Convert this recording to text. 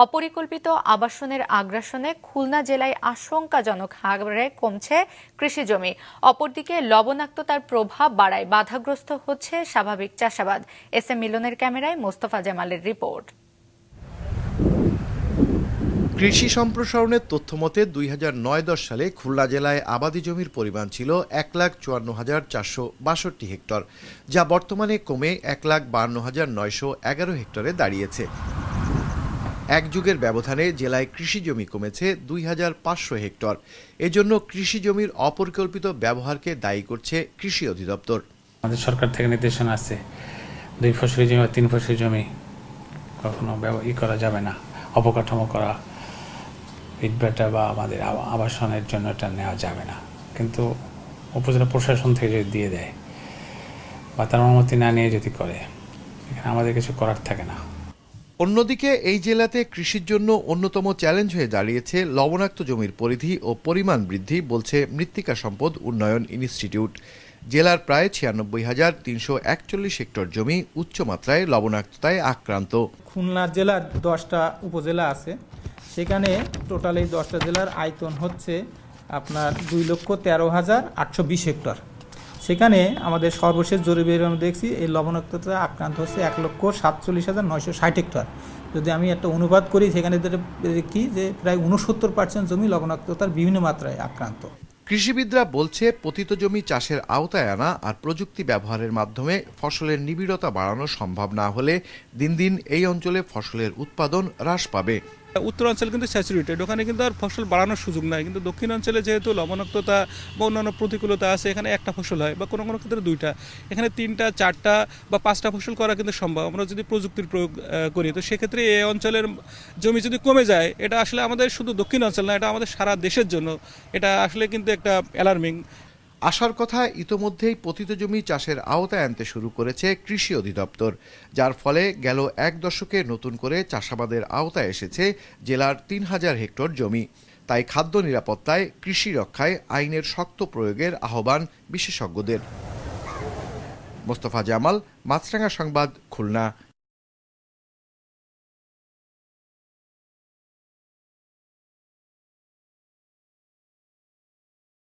অপরিকল্পিত আবাসনের আগ্রাসনে খুলনা জেলায় আশঙ্কাজনক হারে কমছে কৃষিজমি। অপরদিকে লবণাক্ততার প্রভাব বাড়ায় বাধাগ্রস্ত হচ্ছে স্বাভাবিক চাষাবাদ। এস এম মিলনের ক্যামেরায় মোস্তফা জামালের রিপোর্ট। কৃষি সম্প্রসারণের তথ্যমতে 2009-10 সালে খুলনা জেলায় আবাদি জমির পরিমাণ ছিল 1,54,462 হেক্টর, যা বর্তমানে কমে 1,52,911 হেক্টরে দাঁড়িয়েছে। এক যুগের ব্যবধানে জেলায় কৃষি জমি কমেছে 2,500 হেক্টর। এজন্য কৃষি জমির অপরিকল্পিত ব্যবহারকে দায়ী করছে কৃষি অধিদপ্তর। আমাদের সরকার থেকে নির্দেশনা আছে 2 ফসলি জমি বা 3 ফসলি জমি কখনো করা যাবে না, অবকাঠামো করা ইটভাটা বা আমাদের আবাসনের জন্য এটা নেওয়া যাবে না। কিন্তু উপজেলা প্রশাসন থেকে যদি দিয়ে দেয় বা তার অনুমতি না নিয়ে যদি করে, এখানে আমাদের কিছু করার থাকে না। অন্যদিকে এই জেলাতে কৃষির জন্য অন্যতম চ্যালেঞ্জ হয়ে দাঁড়িয়েছে লবণাক্ত জমির পরিধি ও পরিমাণ বৃদ্ধি, বলছে মৃত্তিকা সম্পদ উন্নয়ন ইনস্টিটিউট। জেলার প্রায় 96,341 হেক্টর জমি উচ্চমাত্রায় লবণাক্ততায় আক্রান্ত। খুলনা জেলার 10টা উপজেলা আছে, সেখানে টোটাল এই 10টা জেলার আয়তন হচ্ছে আপনার 2,13,820 হেক্টর। সেখানে আমাদের সর্বশেষ জরিপের আমরা দেখছি এই লবণাক্ততা আক্রান্ত হচ্ছে 1,47,960 হেক্টর। যদি আমি একটা অনুবাদ করি, সেখানে দেখি যে প্রায় 69% জমি লবণাক্ততার বিভিন্ন মাত্রায় আক্রান্ত। কৃষিবিদরা বলছে পতিত জমি চাষের আওতায় আনা আর প্রযুক্তি ব্যবহারের মাধ্যমে ফসলের নিবিড়তা বাড়ানো সম্ভব না হলে দিন দিন এই অঞ্চলে ফসলের উৎপাদন হ্রাস পাবে। উত্তরাঞ্চল কিন্তু স্যাচুরেটেড, ওখানে কিন্তু আর ফসল বাড়ানোর সুযোগ নাই। কিন্তু দক্ষিণাঞ্চলে যেহেতু লবণাক্ততা বা অন্যান্য প্রতিকূলতা আছে, এখানে একটা ফসল হয় বা কোনো কোনো ক্ষেত্রে 2টা, এখানে 3টা, 4টা বা 5টা ফসল করা কিন্তু সম্ভব আমরা যদি প্রযুক্তির প্রয়োগ করি। তো সেক্ষেত্রে এই অঞ্চলের জমি যদি কমে যায়, এটা আসলে আমাদের শুধু দক্ষিণাঞ্চল না, এটা আমাদের সারা দেশের জন্য এটা আসলে কিন্তু একটা অ্যালার্মিং। আশার কথা, ইতোমধ্যেই পতিত জমি চাষের আওতায় আনতে শুরু করেছে কৃষি অধিদপ্তর, যার ফলে গেল 1 দশকে নতুন করে চাষাবাদের আওতায় এসেছে জেলার 3,000 হেক্টর জমি। তাই খাদ্য নিরাপত্তায়, কৃষি রক্ষায় আইনের শক্ত প্রয়োগের আহ্বান বিশেষজ্ঞদের। মোস্তফা জামাল, মাছরাঙা সংবাদ, খুলনা।